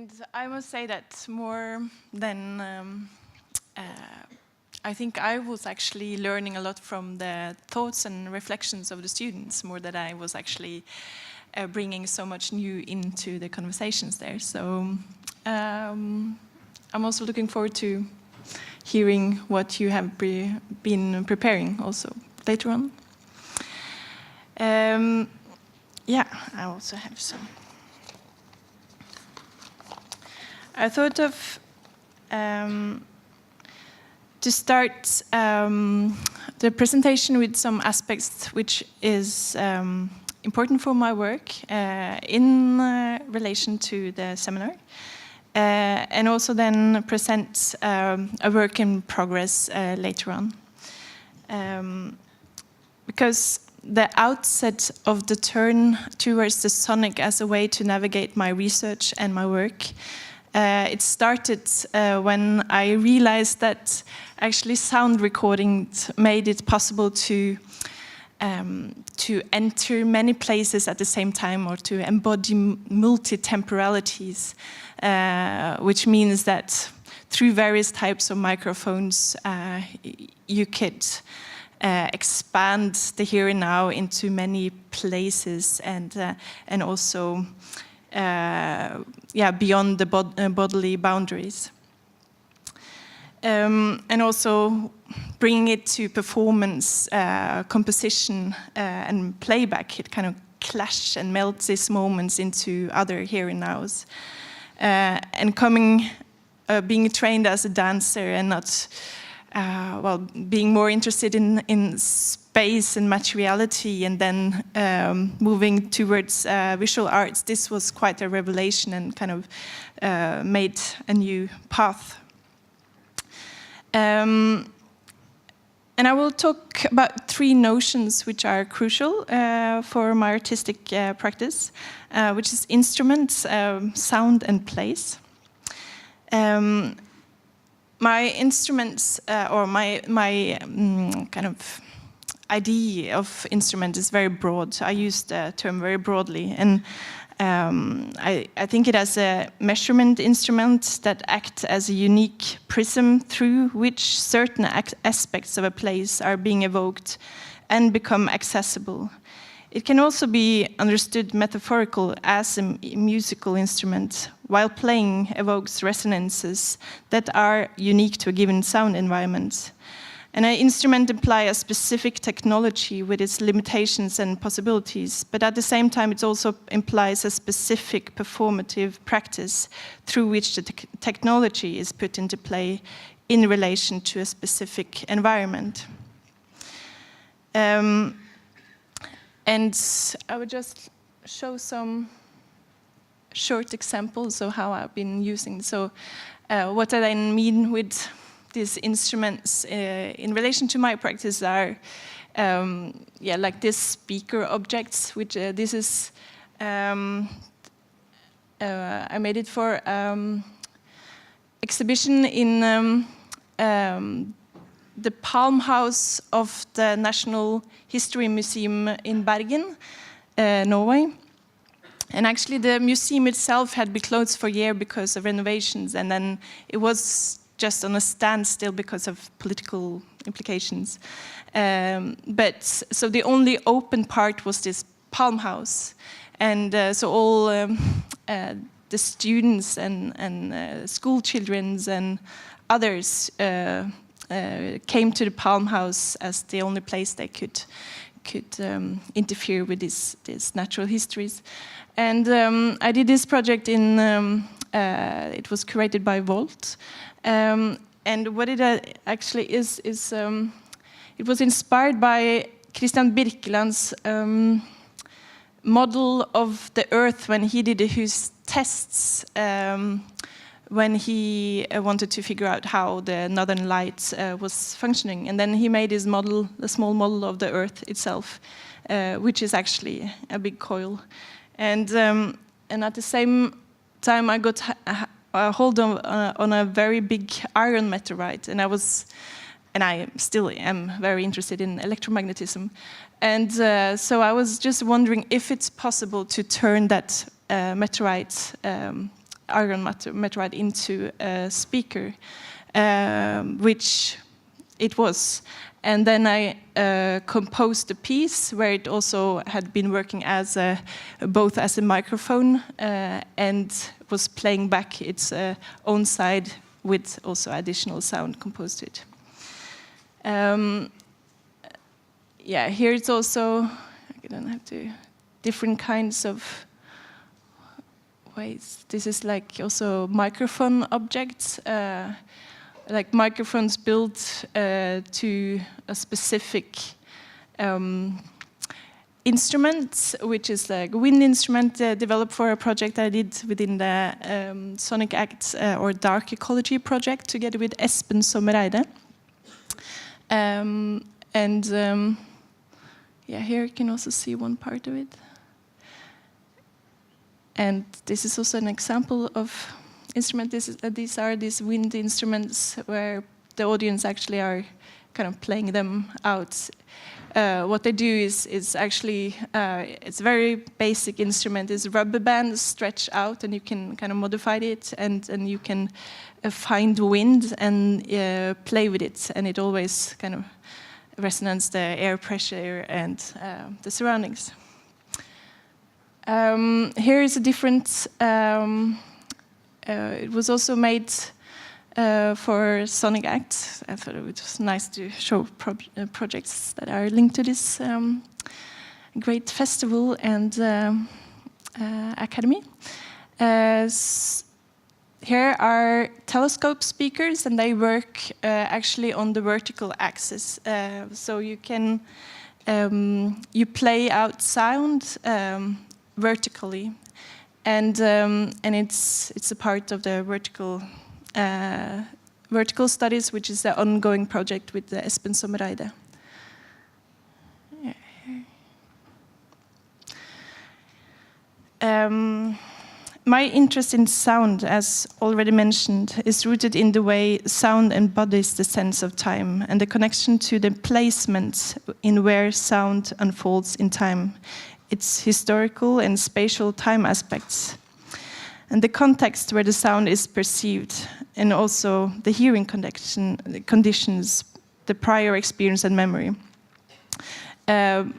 And I must say that more than I think I was actually learning a lot from the thoughts and reflections of the students, more than I was actually bringing so much new into the conversations there. So I'm also looking forward to hearing what you have been preparing also later on. Yeah, I also have some. I thought of to start the presentation with some aspects which is important for my work in relation to the seminar, and also then present a work in progress later on. Because the outset of the turn towards the sonic as a way to navigate my research and my work, it started when I realized that actually sound recordings made it possible to enter many places at the same time, or to embody multi-temporalities, which means that through various types of microphones you could expand the here and now into many places, and also beyond the bodily boundaries. And also bringing it to performance, composition, and playback. It kind of clash and melts these moments into other here and nows. And being trained as a dancer and not, being more interested in space and materiality, and then moving towards visual arts, this was quite a revelation and kind of made a new path. And I will talk about three notions which are crucial for my artistic practice, which is instruments, sound, and place. My instruments, or my kind of idea of instrument is very broad. I use the term very broadly, and I think it as a measurement instrument that acts as a unique prism through which certain aspects of a place are being evoked and become accessible. It can also be understood metaphorical as a musical instrument, while playing evokes resonances that are unique to a given sound environment. And an instrument implies a specific technology with its limitations and possibilities, but at the same time it also implies a specific performative practice through which the technology is put into play in relation to a specific environment. And I would just show some short examples of how I've been using. So what I then mean with these instruments in relation to my practice are, like this speaker objects, which this is, I made it for exhibition in the Palm House of the National History Museum in Bergen, Norway. And actually the museum itself had been closed for a year because of renovations, and then it was just on a standstill because of political implications. So the only open part was this Palm House. And so all the students and school children and others came to the Palm House as the only place they could interfere with these natural histories. And I did this project in, it was curated by Volt. And what it actually is it was inspired by Christian Birkeland's model of the Earth when he did his tests when he wanted to figure out how the Northern Lights was functioning. And then he made his model, a small model of the Earth itself, which is actually a big coil. And at the same time, I got a hold on a very big iron meteorite, and I still am very interested in electromagnetism. And so I was just wondering if it's possible to turn that meteorite argon meteorite into a speaker, which it was. And then I composed a piece where it also had been working as both as a microphone and was playing back its own side with also additional sound composed to it. Yeah, here it's also, I don't have to, different kinds of ways. This is like also microphone objects, like microphones built to a specific instrument, which is like a wind instrument developed for a project I did within the Sonic Act or Dark Ecology project together with Espen Sommereide. Yeah, here you can also see one part of it. And this is also an example of instrument. These are these wind instruments where the audience actually are kind of playing them out. What they do is actually, it's a very basic instrument. It's rubber bands stretched out and you can kind of modify it and you can find wind and play with it. And it always kind of resonates the air pressure and the surroundings. Here is a different, it was also made for Sonic Act. I thought it was nice to show projects that are linked to this great festival and academy. Here are telescope speakers, and they work actually on the vertical axis. So you can you play out sound vertically, and it's a part of the vertical studies, which is the ongoing project with the Espen Sommereide. My interest in sound, as already mentioned, is rooted in the way sound embodies the sense of time and the connection to the placement in where sound unfolds in time, its historical and spatial time aspects, and the context where the sound is perceived, and also the hearing conditions, the prior experience and memory. And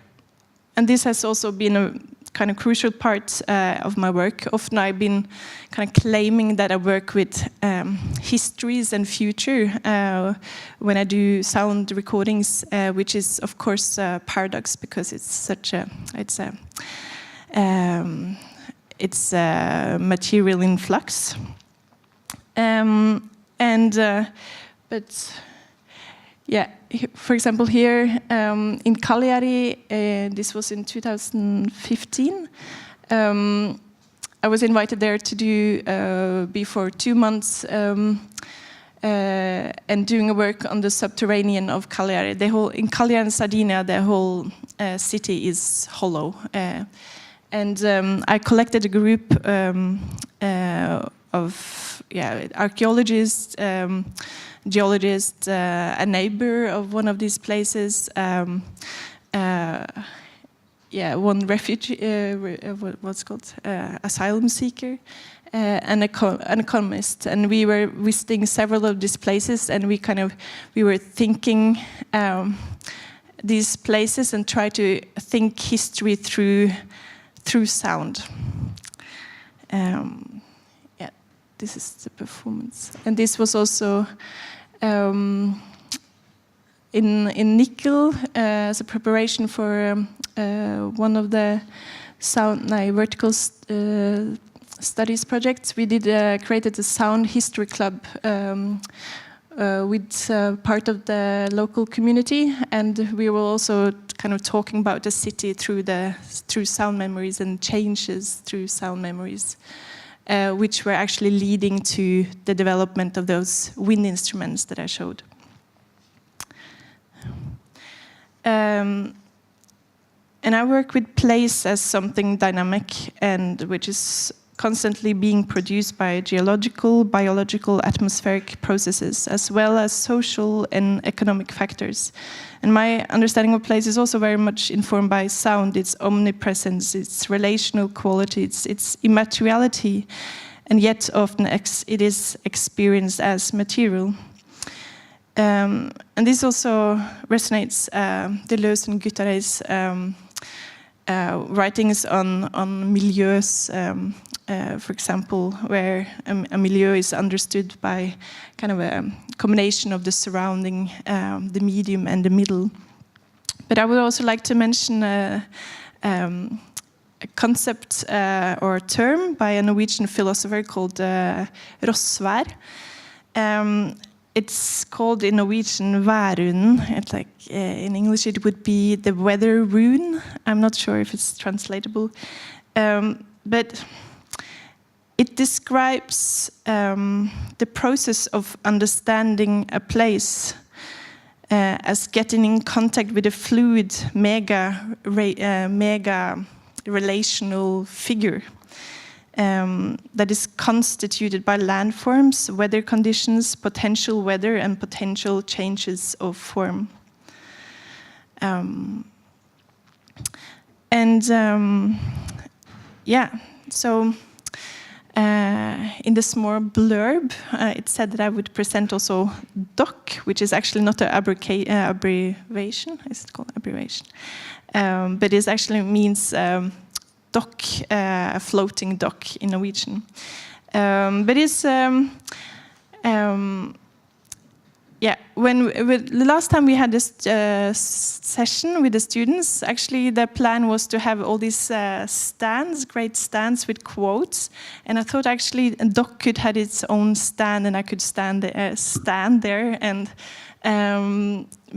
this has also been a kind of crucial part of my work. Often I've been kind of claiming that I work with histories and future when I do sound recordings, which is of course a paradox because it's such a material in flux. But yeah, for example, here in Cagliari, this was in 2015. I was invited there to do be for 2 months and doing a work on the subterranean of Cagliari. In Cagliari and Sardinia, the whole city is hollow. And I collected a group of archaeologists, geologist, a neighbor of one of these places, one refugee, what's called asylum seeker, and an economist, and we were visiting several of these places, and we were thinking these places and try to think history through sound. This is the performance, and this was also in Nickel as a preparation for one of the sound vertical studies projects. We created a sound history club with part of the local community, and we were also kind of talking about the city through sound memories and changes through sound memories. Which were actually leading to the development of those wind instruments that I showed. And I work with place as something dynamic and which is constantly being produced by geological, biological, atmospheric processes, as well as social and economic factors. And my understanding of place is also very much informed by sound, its omnipresence, its relational quality, its immateriality, and yet often it is experienced as material. And this also resonates Deleuze and Guattari's writings on milieus, for example, where a milieu is understood by kind of a combination of the surrounding, the medium, and the middle. But I would also like to mention a concept or a term by a Norwegian philosopher called Rossvær. It's called in Norwegian værrunen. It's like in English it would be the weather rune. I'm not sure if it's translatable, but it describes the process of understanding a place as getting in contact with a fluid, mega relational figure that is constituted by landforms, weather conditions, potential weather, and potential changes of form. So in the small blurb, it said that I would present also DOKK, which is actually not an abbreviation. Is it called abbreviation? But it actually means DOKK, a floating dock in Norwegian. But it's the last time we had this session with the students, actually the plan was to have all these great stands with quotes, and I thought actually DOKK could have its own stand, and I could stand there and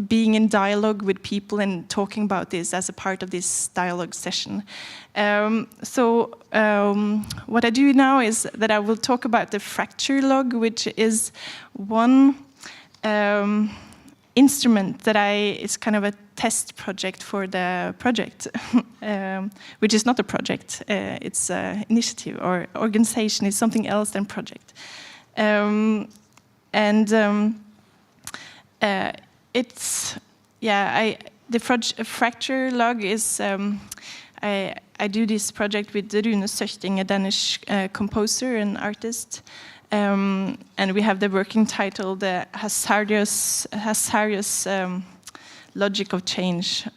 being in dialogue with people and talking about this as a part of this dialogue session. What I do now is that I will talk about the fracture log, which is one instrument that it's kind of a test project for the project, which is not a project, it's an initiative or organization, it's something else than project. The fracture log is, I do this project with Rune Søchting, a Danish composer and artist. And we have the working title, the hazardous logic of change,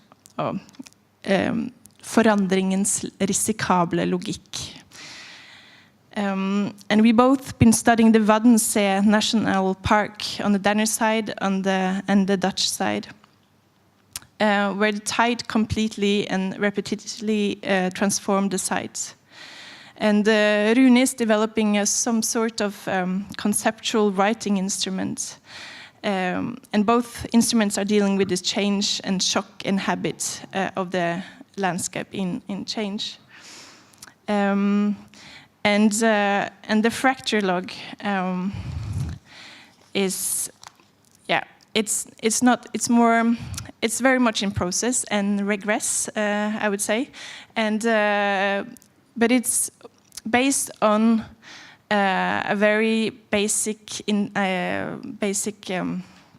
forandringens risikable logikk. And we both been studying the Wadden Sea National Park on the Danish side and the Dutch side, where the tide completely and repetitively transformed the sites. And Rune is developing some sort of conceptual writing instrument. And both instruments are dealing with this change and shock and habit of the landscape in change. And the fracture log is, it's very much in process and regress, I would say. But it's based on a very basic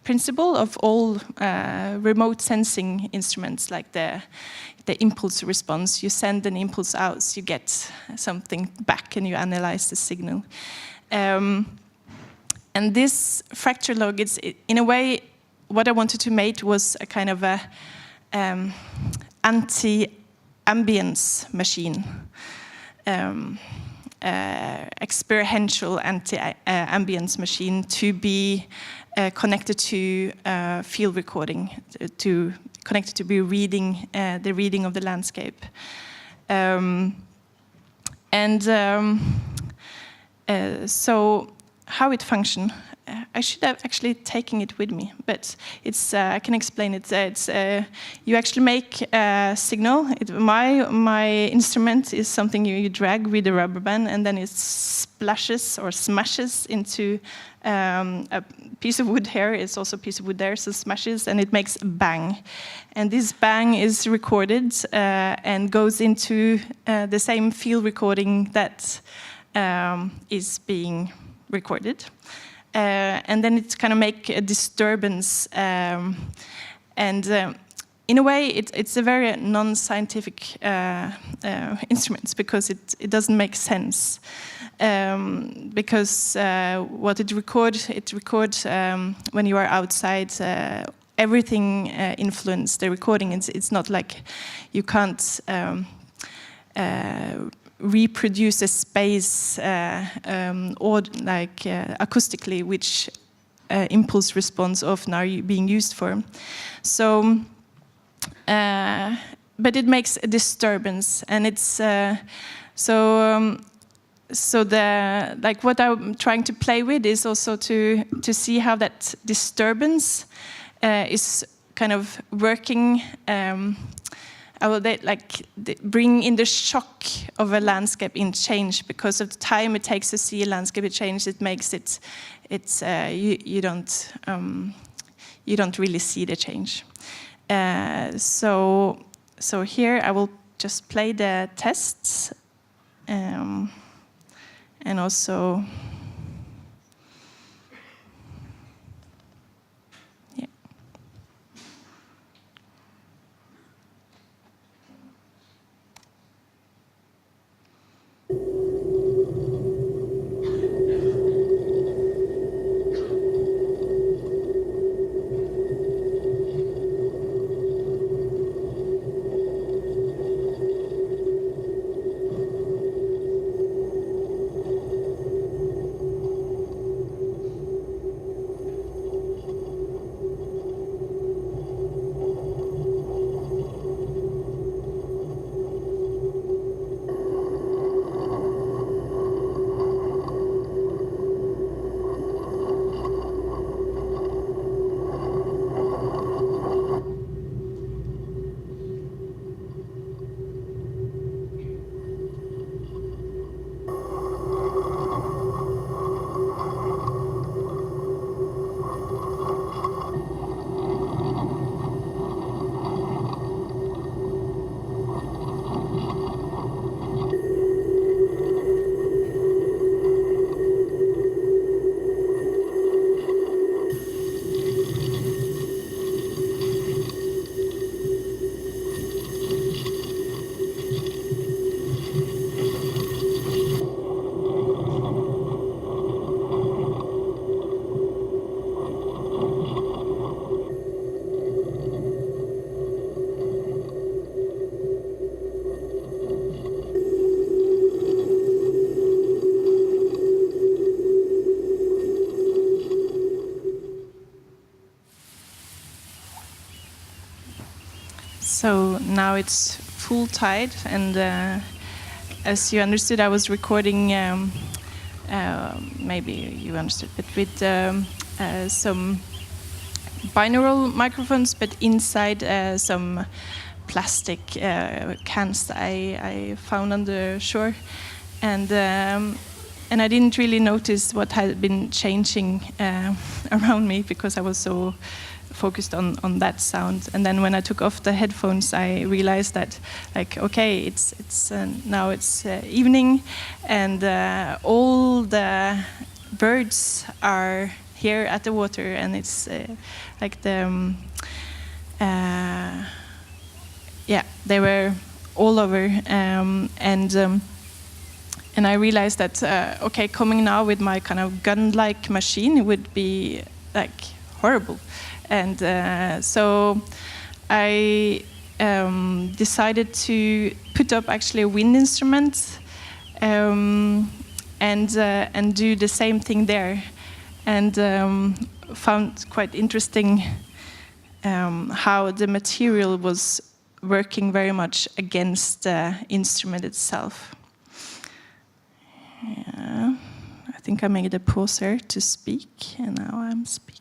principle of all remote sensing instruments, like the impulse response. You send an impulse out, so you get something back, and you analyze the signal. And this fracture log, in a way, what I wanted to make was a kind of a anti-ambience machine. Experiential anti-ambience machine to be connected to field recording, connected to be reading the reading of the landscape. So how it functions, I should have actually taken it with me, but I can explain it. You actually make a signal. My instrument is something you drag with a rubber band, and then it splashes or smashes into a piece of wood here. It's also a piece of wood there, so smashes, and it makes a bang. And this bang is recorded and goes into the same field recording that is being recorded. And then it's kind of make a disturbance. In a way, it's a very non-scientific instrument because it doesn't make sense. because what it records when you are outside. Everything influences the recording. It's not like you can't reproduce a space or like acoustically, which impulse response often are being used for. So, but it makes a disturbance, and it's so the like what I'm trying to play with is also to see how that disturbance is kind of working. I will bring in the shock of a landscape in change, because of the time it takes to see a landscape change. It makes it you don't really see the change. So here I will just play the tests, and also. So now it's full tide, and as you understood, I was recording, maybe you understood, but with some binaural microphones, but inside some plastic cans that I found on the shore, and I didn't really notice what had been changing around me, because I was so focused on that sound. And then when I took off the headphones, I realized that, like, okay, it's now it's evening, and all the birds are here at the water, and it's like the yeah, they were all over, and I realized that okay, coming now with my kind of gun-like machine would be like horrible. And so I decided to put up actually a wind instrument and do the same thing there, and found quite interesting how the material was working very much against the instrument itself. Yeah, I think I made a pause here to speak, and now I'm speaking.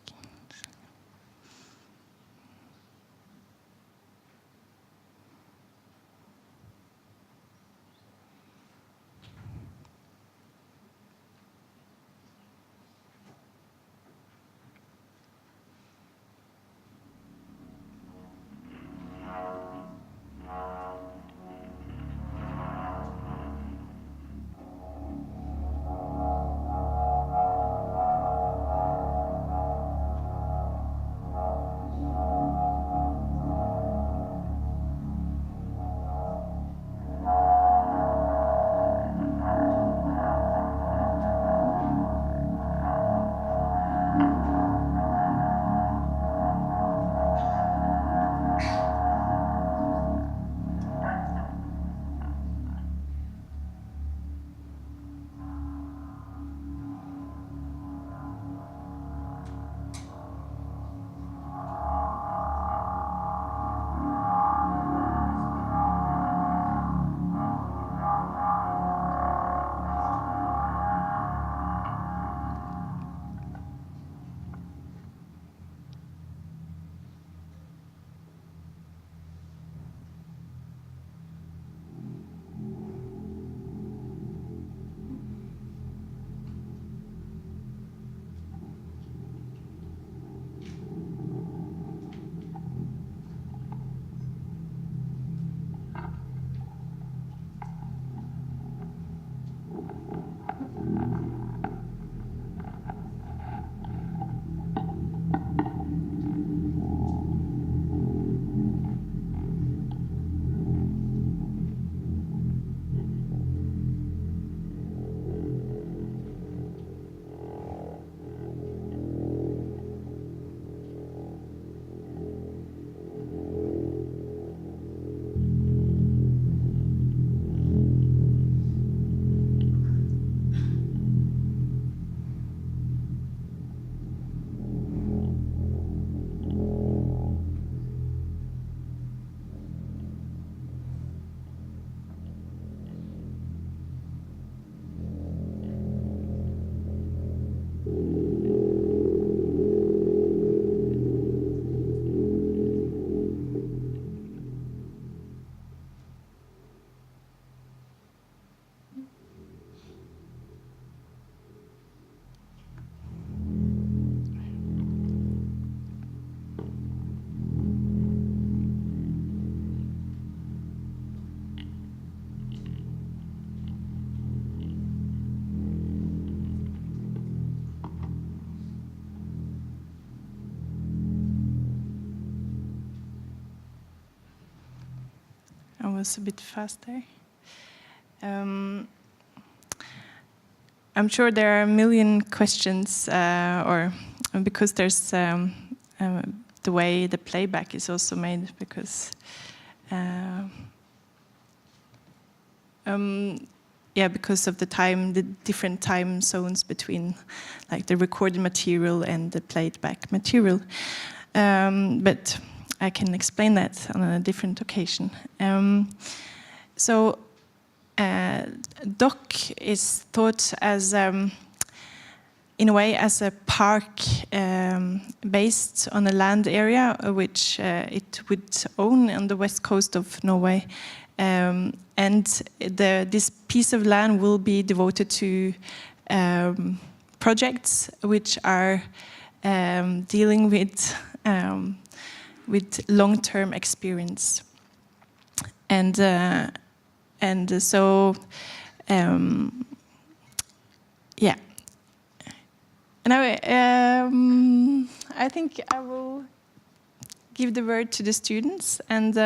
was a bit fast there. I'm sure there are a million questions, or because there's the way the playback is also made, because because of the time, the different time zones between like the recorded material and the playback material. But I can explain that on a different occasion. DOKK is thought as, in a way, as a park based on a land area which it would own on the west coast of Norway. And this piece of land will be devoted to projects which are dealing with long-term experience. And so, yeah. And I think I will give the word to the students, and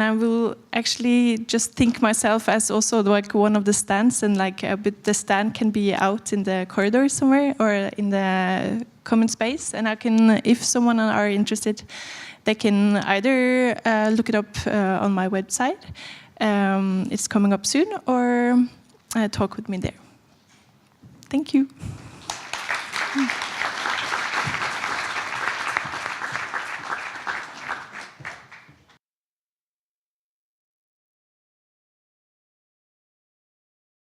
I will actually just think myself as also like one of the stands, and like but the stand can be out in the corridor somewhere or in the common space, and I can, if someone are interested, they can either look it up on my website. It's coming up soon, or talk with me there. Thank you.